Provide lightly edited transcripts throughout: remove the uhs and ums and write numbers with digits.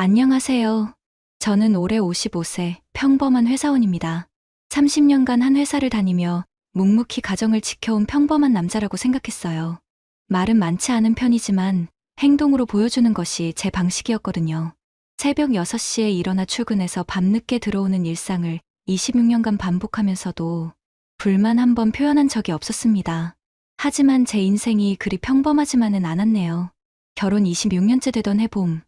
안녕하세요. 저는 올해 55세 평범한 회사원입니다. 30년간 한 회사를 다니며 묵묵히 가정을 지켜온 평범한 남자라고 생각했어요. 말은 많지 않은 편이지만 행동으로 보여주는 것이 제 방식이었거든요. 새벽 6시에 일어나 출근해서 밤늦게 들어오는 일상을 26년간 반복하면서도 불만 한 번 표현한 적이 없었습니다. 하지만 제 인생이 그리 평범하지만은 않았네요. 결혼 26년째 되던 해봄,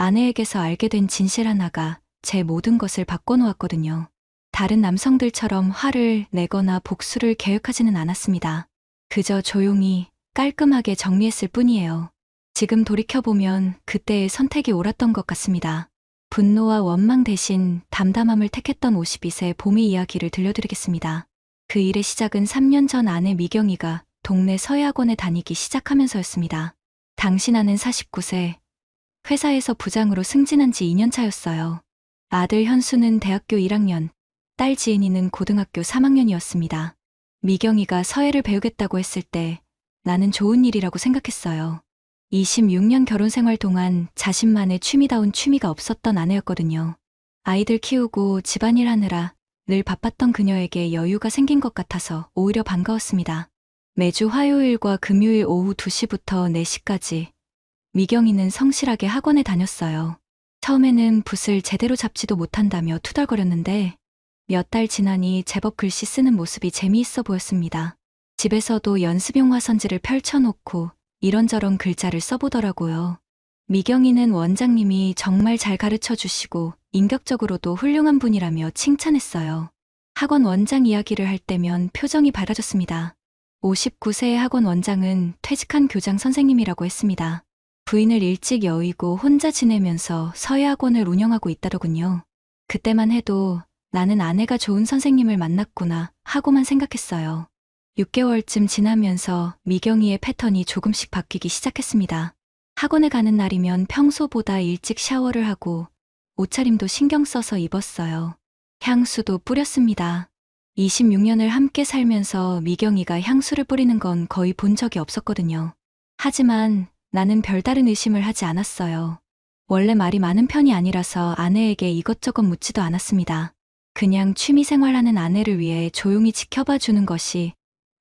아내에게서 알게 된 진실 하나가 제 모든 것을 바꿔놓았거든요. 다른 남성들처럼 화를 내거나 복수를 계획하지는 않았습니다. 그저 조용히 깔끔하게 정리했을 뿐이에요. 지금 돌이켜보면 그때의 선택이 옳았던 것 같습니다. 분노와 원망 대신 담담함을 택했던 52세 봄의 이야기를 들려드리겠습니다. 그 일의 시작은 3년 전 아내 미경이가 동네 서예학원에 다니기 시작하면서였습니다. 당시 나는 49세, 회사에서 부장으로 승진한 지 2년 차였어요. 아들 현수는 대학교 1학년, 딸 지은이는 고등학교 3학년이었습니다. 미경이가 서예를 배우겠다고 했을 때 나는 좋은 일이라고 생각했어요. 26년 결혼 생활 동안 자신만의 취미다운 취미가 없었던 아내였거든요. 아이들 키우고 집안일 하느라 늘 바빴던 그녀에게 여유가 생긴 것 같아서 오히려 반가웠습니다. 매주 화요일과 금요일 오후 2시부터 4시까지 미경이는 성실하게 학원에 다녔어요. 처음에는 붓을 제대로 잡지도 못한다며 투덜거렸는데 몇 달 지나니 제법 글씨 쓰는 모습이 재미있어 보였습니다. 집에서도 연습용 화선지를 펼쳐놓고 이런저런 글자를 써보더라고요. 미경이는 원장님이 정말 잘 가르쳐 주시고 인격적으로도 훌륭한 분이라며 칭찬했어요. 학원 원장 이야기를 할 때면 표정이 밝아졌습니다. 59세의 학원 원장은 퇴직한 교장 선생님이라고 했습니다. 부인을 일찍 여의고 혼자 지내면서 서예학원을 운영하고 있다더군요. 그때만 해도 나는 아내가 좋은 선생님을 만났구나 하고만 생각했어요. 6개월쯤 지나면서 미경이의 패턴이 조금씩 바뀌기 시작했습니다. 학원에 가는 날이면 평소보다 일찍 샤워를 하고 옷차림도 신경 써서 입었어요. 향수도 뿌렸습니다. 26년을 함께 살면서 미경이가 향수를 뿌리는 건 거의 본 적이 없었거든요. 하지만 나는 별다른 의심을 하지 않았어요. 원래 말이 많은 편이 아니라서 아내에게 이것저것 묻지도 않았습니다. 그냥 취미생활하는 아내를 위해 조용히 지켜봐 주는 것이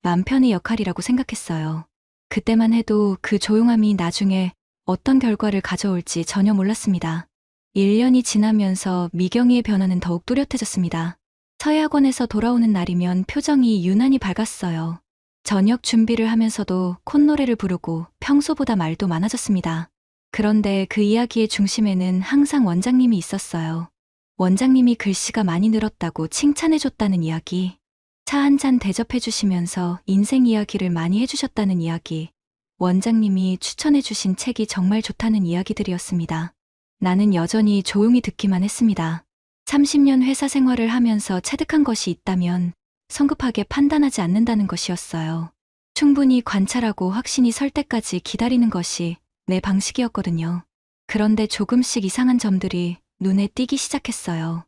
남편의 역할이라고 생각했어요. 그때만 해도 그 조용함이 나중에 어떤 결과를 가져올지 전혀 몰랐습니다. 1년이 지나면서 미경이의 변화는 더욱 뚜렷해졌습니다. 서예학원에서 돌아오는 날이면 표정이 유난히 밝았어요. 저녁 준비를 하면서도 콧노래를 부르고 평소보다 말도 많아졌습니다. 그런데 그 이야기의 중심에는 항상 원장님이 있었어요. 원장님이 글씨가 많이 늘었다고 칭찬해줬다는 이야기, 차 한 잔 대접해주시면서 인생 이야기를 많이 해주셨다는 이야기, 원장님이 추천해주신 책이 정말 좋다는 이야기들이었습니다. 나는 여전히 조용히 듣기만 했습니다. 30년 회사 생활을 하면서 체득한 것이 있다면 성급하게 판단하지 않는다는 것이었어요. 충분히 관찰하고 확신이 설 때까지 기다리는 것이 내 방식이었거든요. 그런데 조금씩 이상한 점들이 눈에 띄기 시작했어요.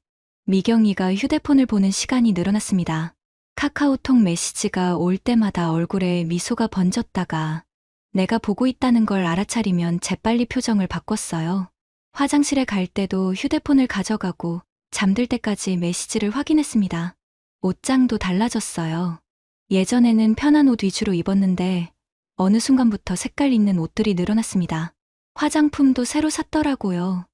미경이가 휴대폰을 보는 시간이 늘어났습니다. 카카오톡 메시지가 올 때마다 얼굴에 미소가 번졌다가 내가 보고 있다는 걸 알아차리면 재빨리 표정을 바꿨어요. 화장실에 갈 때도 휴대폰을 가져가고 잠들 때까지 메시지를 확인했습니다. 옷장도 달라졌어요. 예전에는 편한 옷 위주로 입었는데 어느 순간부터 색깔 있는 옷들이 늘어났습니다. 화장품도 새로 샀더라고요.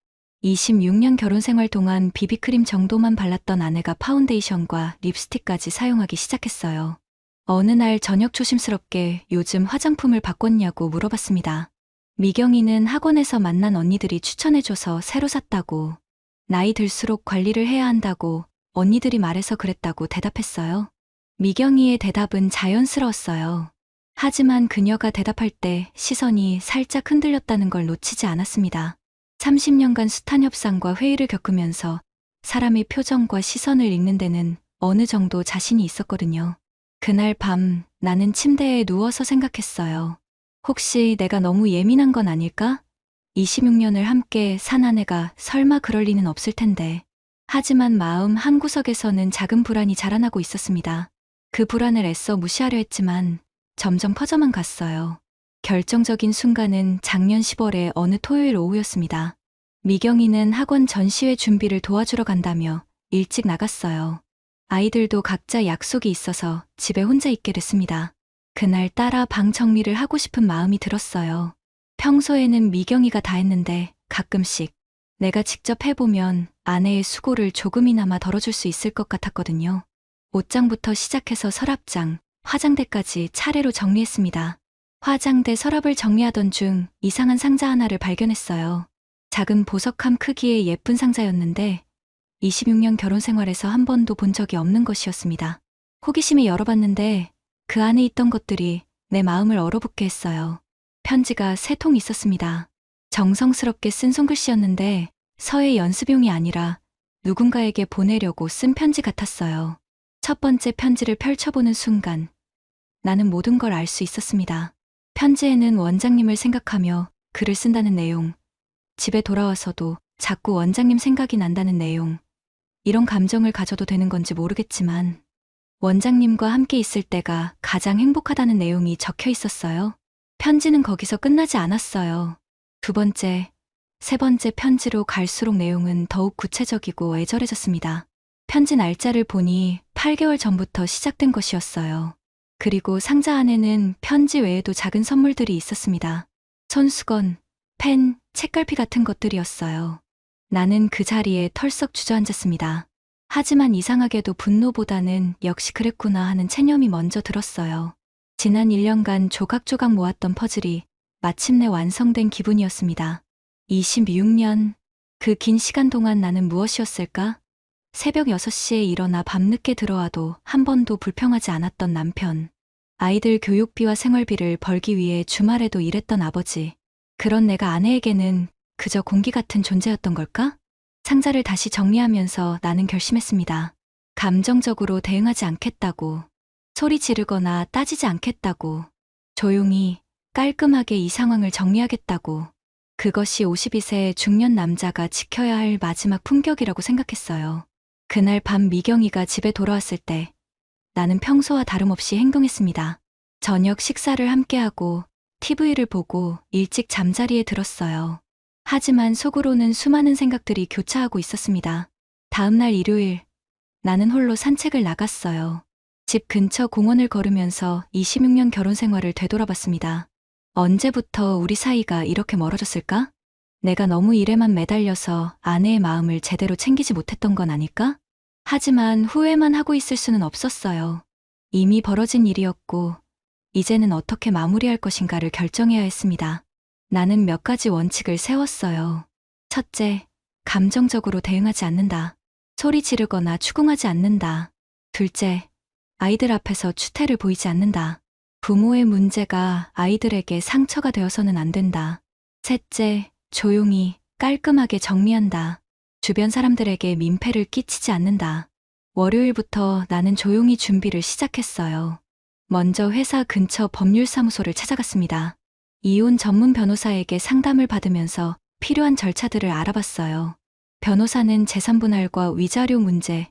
26년 결혼 생활 동안 비비크림 정도만 발랐던 아내가 파운데이션과 립스틱까지 사용하기 시작했어요. 어느 날 저녁 조심스럽게 요즘 화장품을 바꿨냐고 물어봤습니다. 미경이는 학원에서 만난 언니들이 추천해줘서 새로 샀다고, 나이 들수록 관리를 해야 한다고 언니들이 말해서 그랬다고 대답했어요. 미경이의 대답은 자연스러웠어요. 하지만 그녀가 대답할 때 시선이 살짝 흔들렸다는 걸 놓치지 않았습니다. 30년간 숱한 협상과 회의를 겪으면서 사람의 표정과 시선을 읽는 데는 어느 정도 자신이 있었거든요. 그날 밤 나는 침대에 누워서 생각했어요. 혹시 내가 너무 예민한 건 아닐까? 26년을 함께 산 아내가 설마 그럴 리는 없을 텐데. 하지만 마음 한구석에서는 작은 불안이 자라나고 있었습니다. 그 불안을 애써 무시하려 했지만 점점 퍼져만 갔어요. 결정적인 순간은 작년 10월의 어느 토요일 오후였습니다. 미경이는 학원 전시회 준비를 도와주러 간다며 일찍 나갔어요. 아이들도 각자 약속이 있어서 집에 혼자 있게 됐습니다. 그날 따라 방 정리를 하고 싶은 마음이 들었어요. 평소에는 미경이가 다 했는데 가끔씩 내가 직접 해보면 아내의 수고를 조금이나마 덜어줄 수 있을 것 같았거든요. 옷장부터 시작해서 서랍장, 화장대까지 차례로 정리했습니다. 화장대 서랍을 정리하던 중 이상한 상자 하나를 발견했어요. 작은 보석함 크기의 예쁜 상자였는데 26년 결혼 생활에서 한 번도 본 적이 없는 것이었습니다. 호기심에 열어봤는데 그 안에 있던 것들이 내 마음을 얼어붙게 했어요. 편지가 3통 있었습니다. 정성스럽게 쓴 손글씨였는데 서예 연습용이 아니라 누군가에게 보내려고 쓴 편지 같았어요. 첫 번째 편지를 펼쳐보는 순간 나는 모든 걸 알 수 있었습니다. 편지에는 원장님을 생각하며 글을 쓴다는 내용, 집에 돌아와서도 자꾸 원장님 생각이 난다는 내용, 이런 감정을 가져도 되는 건지 모르겠지만 원장님과 함께 있을 때가 가장 행복하다는 내용이 적혀 있었어요. 편지는 거기서 끝나지 않았어요. 두 번째, 세 번째 편지로 갈수록 내용은 더욱 구체적이고 애절해졌습니다. 편지 날짜를 보니 8개월 전부터 시작된 것이었어요. 그리고 상자 안에는 편지 외에도 작은 선물들이 있었습니다. 손수건, 펜, 책갈피 같은 것들이었어요. 나는 그 자리에 털썩 주저앉았습니다. 하지만 이상하게도 분노보다는 역시 그랬구나 하는 체념이 먼저 들었어요. 지난 1년간 조각조각 모았던 퍼즐이 마침내 완성된 기분이었습니다. 26년, 그 긴 시간 동안 나는 무엇이었을까? 새벽 6시에 일어나 밤늦게 들어와도 한 번도 불평하지 않았던 남편. 아이들 교육비와 생활비를 벌기 위해 주말에도 일했던 아버지. 그런 내가 아내에게는 그저 공기 같은 존재였던 걸까? 상자를 다시 정리하면서 나는 결심했습니다. 감정적으로 대응하지 않겠다고. 소리 지르거나 따지지 않겠다고. 조용히, 깔끔하게 이 상황을 정리하겠다고. 그것이 52세 중년 남자가 지켜야 할 마지막 품격이라고 생각했어요. 그날 밤 미경이가 집에 돌아왔을 때 나는 평소와 다름없이 행동했습니다. 저녁 식사를 함께하고 TV를 보고 일찍 잠자리에 들었어요. 하지만 속으로는 수많은 생각들이 교차하고 있었습니다. 다음날 일요일, 나는 홀로 산책을 나갔어요. 집 근처 공원을 걸으면서 26년 결혼 생활을 되돌아봤습니다. 언제부터 우리 사이가 이렇게 멀어졌을까? 내가 너무 일에만 매달려서 아내의 마음을 제대로 챙기지 못했던 건 아닐까? 하지만 후회만 하고 있을 수는 없었어요. 이미 벌어진 일이었고 이제는 어떻게 마무리할 것인가를 결정해야 했습니다. 나는 몇 가지 원칙을 세웠어요. 첫째, 감정적으로 대응하지 않는다. 소리 지르거나 추궁하지 않는다. 둘째, 아이들 앞에서 추태를 보이지 않는다. 부모의 문제가 아이들에게 상처가 되어서는 안 된다. 셋째, 조용히, 깔끔하게 정리한다. 주변 사람들에게 민폐를 끼치지 않는다. 월요일부터 나는 조용히 준비를 시작했어요. 먼저 회사 근처 법률사무소를 찾아갔습니다. 이혼 전문 변호사에게 상담을 받으면서 필요한 절차들을 알아봤어요. 변호사는 재산분할과 위자료 문제,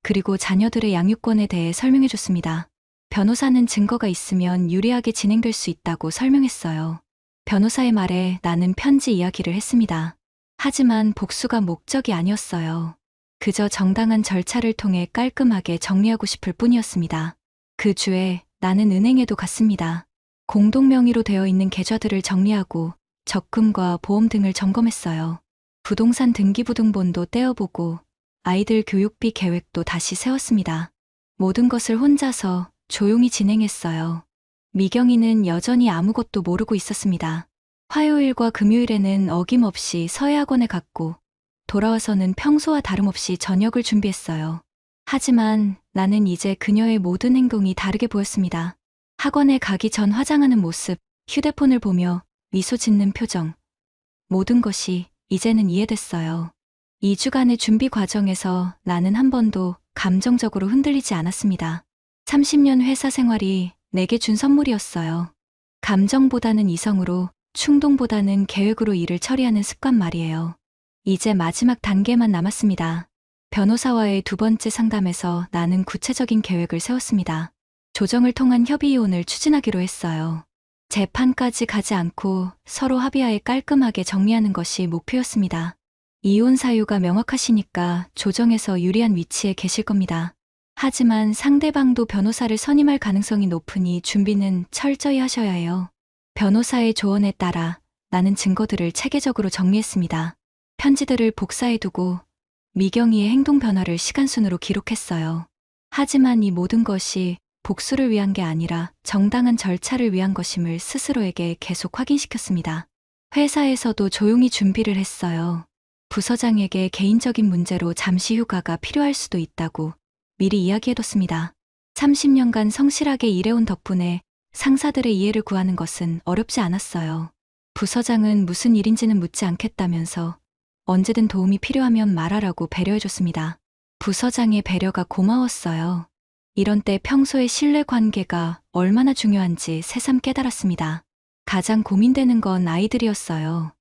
그리고 자녀들의 양육권에 대해 설명해줬습니다. 변호사는 증거가 있으면 유리하게 진행될 수 있다고 설명했어요. 변호사의 말에 나는 편지 이야기를 했습니다. 하지만 복수가 목적이 아니었어요. 그저 정당한 절차를 통해 깔끔하게 정리하고 싶을 뿐이었습니다. 그 주에 나는 은행에도 갔습니다. 공동 명의로 되어 있는 계좌들을 정리하고 적금과 보험 등을 점검했어요. 부동산 등기부등본도 떼어보고 아이들 교육비 계획도 다시 세웠습니다. 모든 것을 혼자서 조용히 진행했어요. 미경이는 여전히 아무것도 모르고 있었습니다. 화요일과 금요일에는 어김없이 서예학원에 갔고 돌아와서는 평소와 다름없이 저녁을 준비했어요. 하지만 나는 이제 그녀의 모든 행동이 다르게 보였습니다. 학원에 가기 전 화장하는 모습, 휴대폰을 보며 미소 짓는 표정. 모든 것이 이제는 이해됐어요. 2주간의 준비 과정에서 나는 한 번도 감정적으로 흔들리지 않았습니다. 30년 회사 생활이 내게 준 선물이었어요. 감정보다는 이성으로, 충동보다는 계획으로 일을 처리하는 습관 말이에요. 이제 마지막 단계만 남았습니다. 변호사와의 두 번째 상담에서 나는 구체적인 계획을 세웠습니다. 조정을 통한 협의 이혼을 추진하기로 했어요. 재판까지 가지 않고 서로 합의하에 깔끔하게 정리하는 것이 목표였습니다. 이혼 사유가 명확하시니까 조정에서 유리한 위치에 계실 겁니다. 하지만 상대방도 변호사를 선임할 가능성이 높으니 준비는 철저히 하셔야 해요. 변호사의 조언에 따라 나는 증거들을 체계적으로 정리했습니다. 편지들을 복사해두고 미경이의 행동 변화를 시간순으로 기록했어요. 하지만 이 모든 것이 복수를 위한 게 아니라 정당한 절차를 위한 것임을 스스로에게 계속 확인시켰습니다. 회사에서도 조용히 준비를 했어요. 부서장에게 개인적인 문제로 잠시 휴가가 필요할 수도 있다고 미리 이야기해뒀습니다. 30년간 성실하게 일해온 덕분에 상사들의 이해를 구하는 것은 어렵지 않았어요. 부서장은 무슨 일인지는 묻지 않겠다면서 언제든 도움이 필요하면 말하라고 배려해줬습니다. 부서장의 배려가 고마웠어요. 이런 때 평소의 신뢰 관계가 얼마나 중요한지 새삼 깨달았습니다. 가장 고민되는 건 아이들이었어요.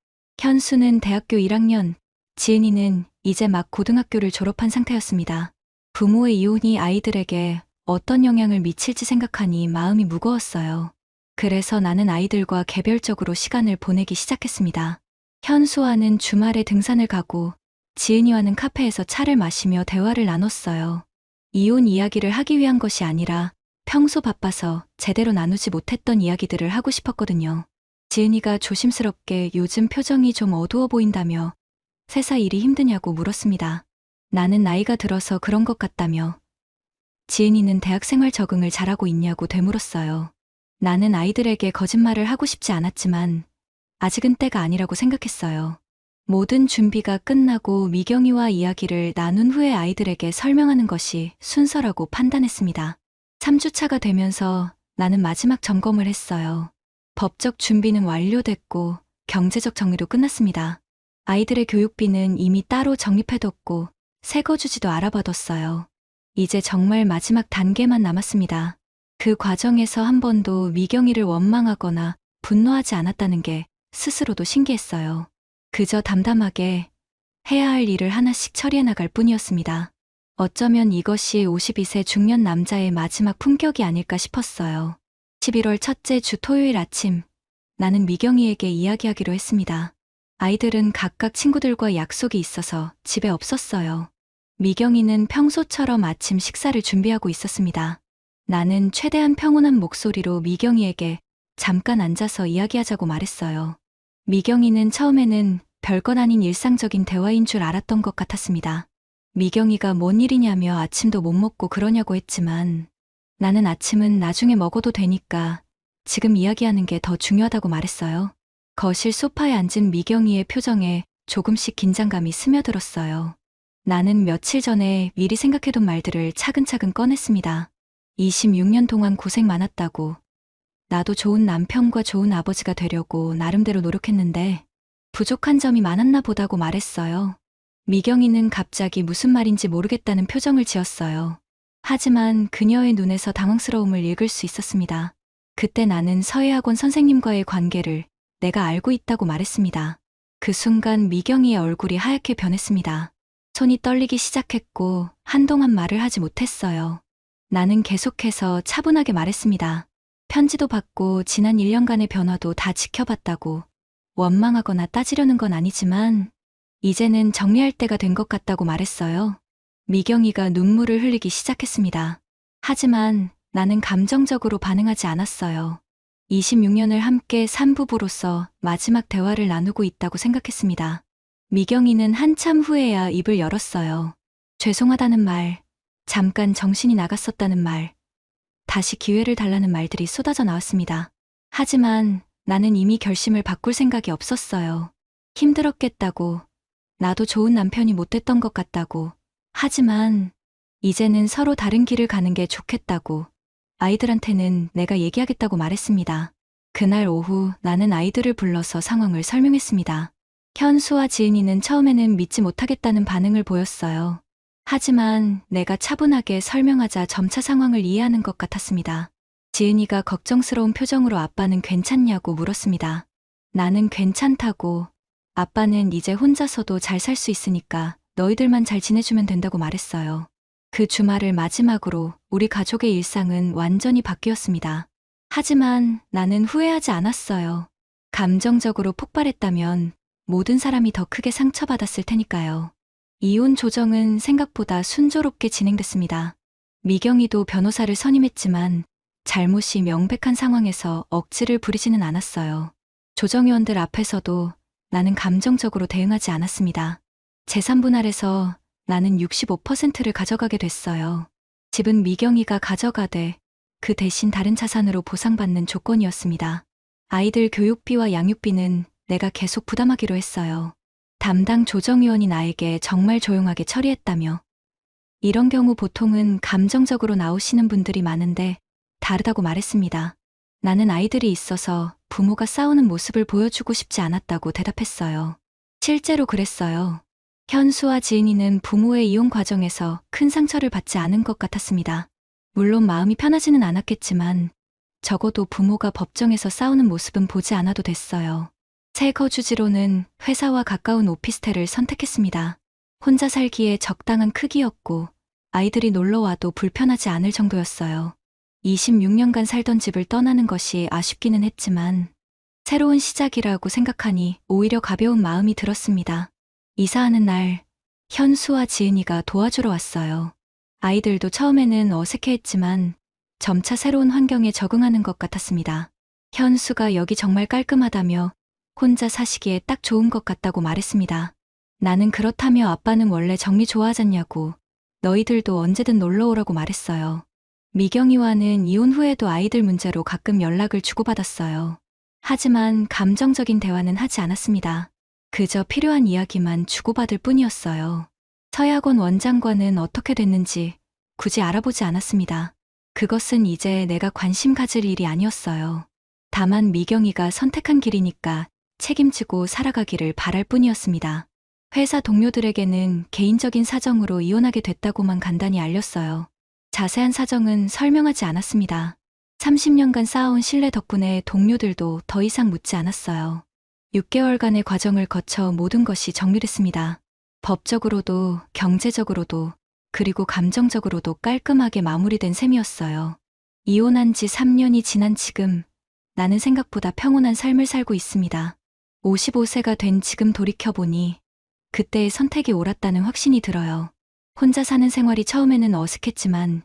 현수는 대학교 1학년, 지은이는 이제 막 고등학교를 졸업한 상태였습니다. 부모의 이혼이 아이들에게 어떤 영향을 미칠지 생각하니 마음이 무거웠어요. 그래서 나는 아이들과 개별적으로 시간을 보내기 시작했습니다. 현수와는 주말에 등산을 가고 지은이와는 카페에서 차를 마시며 대화를 나눴어요. 이혼 이야기를 하기 위한 것이 아니라 평소 바빠서 제대로 나누지 못했던 이야기들을 하고 싶었거든요. 지은이가 조심스럽게 요즘 표정이 좀 어두워 보인다며 회사 일이 힘드냐고 물었습니다. 나는 나이가 들어서 그런 것 같다며 지은이는 대학생활 적응을 잘하고 있냐고 되물었어요. 나는 아이들에게 거짓말을 하고 싶지 않았지만 아직은 때가 아니라고 생각했어요. 모든 준비가 끝나고 미경이와 이야기를 나눈 후에 아이들에게 설명하는 것이 순서라고 판단했습니다. 3주차가 되면서 나는 마지막 점검을 했어요. 법적 준비는 완료됐고 경제적 정리도 끝났습니다. 아이들의 교육비는 이미 따로 적립해뒀고 새거주지도 알아봐뒀어요. 이제 정말 마지막 단계만 남았습니다. 그 과정에서 한 번도 미경이를 원망하거나 분노하지 않았다는 게 스스로도 신기했어요. 그저 담담하게 해야 할 일을 하나씩 처리해 나갈 뿐이었습니다. 어쩌면 이것이 52세 중년 남자의 마지막 품격이 아닐까 싶었어요. 11월 첫째 주 토요일 아침, 나는 미경이에게 이야기하기로 했습니다. 아이들은 각각 친구들과 약속이 있어서 집에 없었어요. 미경이는 평소처럼 아침 식사를 준비하고 있었습니다. 나는 최대한 평온한 목소리로 미경이에게 잠깐 앉아서 이야기하자고 말했어요. 미경이는 처음에는 별것 아닌 일상적인 대화인 줄 알았던 것 같았습니다. 미경이가 뭔 일이냐며 아침도 못 먹고 그러냐고 했지만 나는 아침은 나중에 먹어도 되니까 지금 이야기하는 게 더 중요하다고 말했어요. 거실 소파에 앉은 미경이의 표정에 조금씩 긴장감이 스며들었어요. 나는 며칠 전에 미리 생각해둔 말들을 차근차근 꺼냈습니다. 26년 동안 고생 많았다고. 나도 좋은 남편과 좋은 아버지가 되려고 나름대로 노력했는데 부족한 점이 많았나 보다고 말했어요. 미경이는 갑자기 무슨 말인지 모르겠다는 표정을 지었어요. 하지만 그녀의 눈에서 당황스러움을 읽을 수 있었습니다. 그때 나는 서예학원 선생님과의 관계를 내가 알고 있다고 말했습니다. 그 순간 미경이의 얼굴이 하얗게 변했습니다. 손이 떨리기 시작했고 한동안 말을 하지 못했어요. 나는 계속해서 차분하게 말했습니다. 편지도 받고 지난 1년간의 변화도 다 지켜봤다고. 원망하거나 따지려는 건 아니지만 이제는 정리할 때가 된 것 같다고 말했어요. 미경이가 눈물을 흘리기 시작했습니다. 하지만 나는 감정적으로 반응하지 않았어요. 26년을 함께 산 부부로서 마지막 대화를 나누고 있다고 생각했습니다. 미경이는 한참 후에야 입을 열었어요. 죄송하다는 말, 잠깐 정신이 나갔었다는 말, 다시 기회를 달라는 말들이 쏟아져 나왔습니다. 하지만 나는 이미 결심을 바꿀 생각이 없었어요. 힘들었겠다고, 나도 좋은 남편이 못 됐던 것 같다고, 하지만 이제는 서로 다른 길을 가는 게 좋겠다고, 아이들한테는 내가 얘기하겠다고 말했습니다. 그날 오후 나는 아이들을 불러서 상황을 설명했습니다. 현수와 지은이는 처음에는 믿지 못하겠다는 반응을 보였어요. 하지만 내가 차분하게 설명하자 점차 상황을 이해하는 것 같았습니다. 지은이가 걱정스러운 표정으로 아빠는 괜찮냐고 물었습니다. 나는 괜찮다고, 아빠는 이제 혼자서도 잘 살 수 있으니까 너희들만 잘 지내주면 된다고 말했어요. 그 주말을 마지막으로 우리 가족의 일상은 완전히 바뀌었습니다. 하지만 나는 후회하지 않았어요. 감정적으로 폭발했다면 모든 사람이 더 크게 상처받았을 테니까요. 이혼 조정은 생각보다 순조롭게 진행됐습니다. 미경이도 변호사를 선임했지만 잘못이 명백한 상황에서 억지를 부리지는 않았어요. 조정위원들 앞에서도 나는 감정적으로 대응하지 않았습니다. 재산 분할에서 나는 65%를 가져가게 됐어요. 집은 미경이가 가져가되 그 대신 다른 자산으로 보상받는 조건이었습니다. 아이들 교육비와 양육비는 내가 계속 부담하기로 했어요. 담당 조정위원이 나에게 정말 조용하게 처리했다며. 이런 경우 보통은 감정적으로 나오시는 분들이 많은데 다르다고 말했습니다. 나는 아이들이 있어서 부모가 싸우는 모습을 보여주고 싶지 않았다고 대답했어요. 실제로 그랬어요. 현수와 지은이는 부모의 이혼 과정에서 큰 상처를 받지 않은 것 같았습니다. 물론 마음이 편하지는 않았겠지만 적어도 부모가 법정에서 싸우는 모습은 보지 않아도 됐어요. 새 거주지로는 회사와 가까운 오피스텔을 선택했습니다. 혼자 살기에 적당한 크기였고 아이들이 놀러와도 불편하지 않을 정도였어요. 26년간 살던 집을 떠나는 것이 아쉽기는 했지만 새로운 시작이라고 생각하니 오히려 가벼운 마음이 들었습니다. 이사하는 날 현수와 지은이가 도와주러 왔어요. 아이들도 처음에는 어색해했지만 점차 새로운 환경에 적응하는 것 같았습니다. 현수가 여기 정말 깔끔하다며 혼자 사시기에 딱 좋은 것 같다고 말했습니다. 나는 그렇다며 아빠는 원래 정리 좋아하잖냐고 너희들도 언제든 놀러 오라고 말했어요. 미경이와는 이혼 후에도 아이들 문제로 가끔 연락을 주고받았어요. 하지만 감정적인 대화는 하지 않았습니다. 그저 필요한 이야기만 주고받을 뿐이었어요. 서약원 원장과는 어떻게 됐는지 굳이 알아보지 않았습니다. 그것은 이제 내가 관심 가질 일이 아니었어요. 다만 미경이가 선택한 길이니까 책임지고 살아가기를 바랄 뿐이었습니다. 회사 동료들에게는 개인적인 사정으로 이혼하게 됐다고만 간단히 알렸어요. 자세한 사정은 설명하지 않았습니다. 30년간 쌓아온 신뢰 덕분에 동료들도 더 이상 묻지 않았어요. 6개월간의 과정을 거쳐 모든 것이 정리됐습니다. 법적으로도 경제적으로도 그리고 감정적으로도 깔끔하게 마무리된 셈이었어요. 이혼한 지 3년이 지난 지금 나는 생각보다 평온한 삶을 살고 있습니다. 55세가 된 지금 돌이켜보니 그때의 선택이 옳았다는 확신이 들어요. 혼자 사는 생활이 처음에는 어색했지만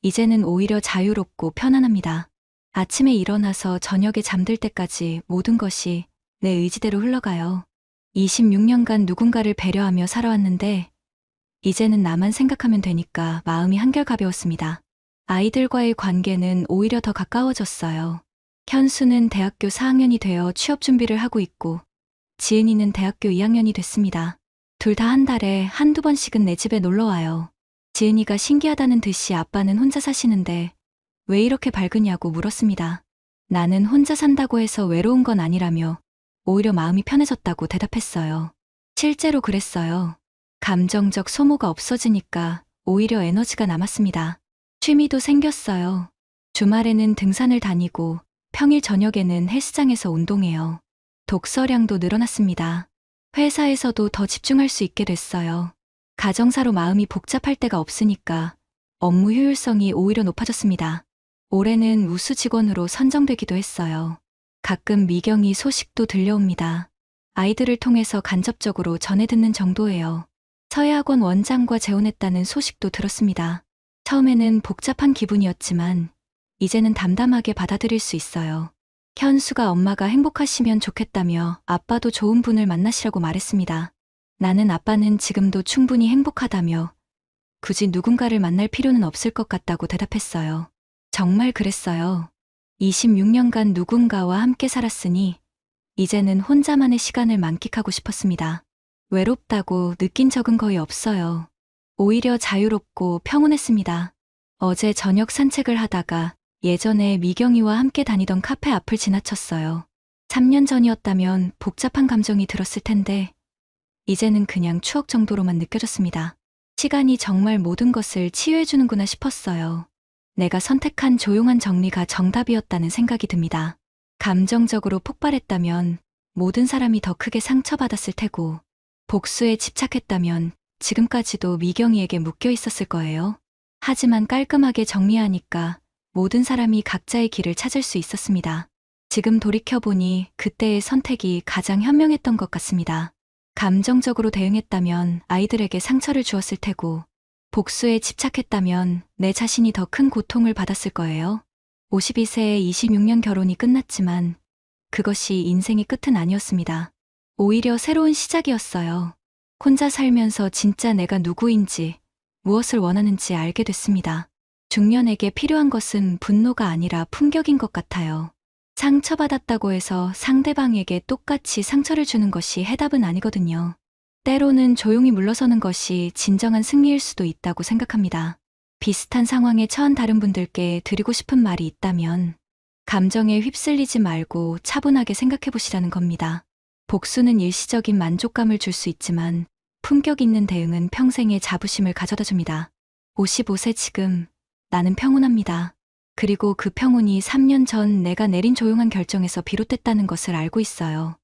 이제는 오히려 자유롭고 편안합니다. 아침에 일어나서 저녁에 잠들 때까지 모든 것이 내 의지대로 흘러가요. 26년간 누군가를 배려하며 살아왔는데 이제는 나만 생각하면 되니까 마음이 한결 가벼웠습니다. 아이들과의 관계는 오히려 더 가까워졌어요. 현수는 대학교 4학년이 되어 취업 준비를 하고 있고 지은이는 대학교 2학년이 됐습니다. 둘 다 한 달에 한두 번씩은 내 집에 놀러와요. 지은이가 신기하다는 듯이 아빠는 혼자 사시는데 왜 이렇게 밝으냐고 물었습니다. 나는 혼자 산다고 해서 외로운 건 아니라며 오히려 마음이 편해졌다고 대답했어요. 실제로 그랬어요. 감정적 소모가 없어지니까 오히려 에너지가 남았습니다. 취미도 생겼어요. 주말에는 등산을 다니고 평일 저녁에는 헬스장에서 운동해요. 독서량도 늘어났습니다. 회사에서도 더 집중할 수 있게 됐어요. 가정사로 마음이 복잡할 때가 없으니까 업무 효율성이 오히려 높아졌습니다. 올해는 우수 직원으로 선정되기도 했어요. 가끔 미경이 소식도 들려옵니다. 아이들을 통해서 간접적으로 전해 듣는 정도예요. 서예학원 원장과 재혼했다는 소식도 들었습니다. 처음에는 복잡한 기분이었지만 이제는 담담하게 받아들일 수 있어요. 현수가 엄마가 행복하시면 좋겠다며 아빠도 좋은 분을 만나시라고 말했습니다. 나는 아빠는 지금도 충분히 행복하다며 굳이 누군가를 만날 필요는 없을 것 같다고 대답했어요. 정말 그랬어요. 26년간 누군가와 함께 살았으니 이제는 혼자만의 시간을 만끽하고 싶었습니다. 외롭다고 느낀 적은 거의 없어요. 오히려 자유롭고 평온했습니다. 어제 저녁 산책을 하다가 예전에 미경이와 함께 다니던 카페 앞을 지나쳤어요. 3년 전이었다면 복잡한 감정이 들었을 텐데 이제는 그냥 추억 정도로만 느껴졌습니다. 시간이 정말 모든 것을 치유해주는구나 싶었어요. 내가 선택한 조용한 정리가 정답이었다는 생각이 듭니다. 감정적으로 폭발했다면 모든 사람이 더 크게 상처받았을 테고 복수에 집착했다면 지금까지도 미경이에게 묶여 있었을 거예요. 하지만 깔끔하게 정리하니까 모든 사람이 각자의 길을 찾을 수 있었습니다. 지금 돌이켜보니 그때의 선택이 가장 현명했던 것 같습니다. 감정적으로 대응했다면 아이들에게 상처를 주었을 테고, 복수에 집착했다면 내 자신이 더 큰 고통을 받았을 거예요. 52세에 26년 결혼이 끝났지만 그것이 인생의 끝은 아니었습니다. 오히려 새로운 시작이었어요. 혼자 살면서 진짜 내가 누구인지, 무엇을 원하는지 알게 됐습니다. 중년에게 필요한 것은 분노가 아니라 품격인 것 같아요. 상처받았다고 해서 상대방에게 똑같이 상처를 주는 것이 해답은 아니거든요. 때로는 조용히 물러서는 것이 진정한 승리일 수도 있다고 생각합니다. 비슷한 상황에 처한 다른 분들께 드리고 싶은 말이 있다면 감정에 휩쓸리지 말고 차분하게 생각해 보시라는 겁니다. 복수는 일시적인 만족감을 줄 수 있지만 품격 있는 대응은 평생의 자부심을 가져다 줍니다. 55세 지금 나는 평온합니다. 그리고 그 평온이 3년 전 내가 내린 조용한 결정에서 비롯됐다는 것을 알고 있어요.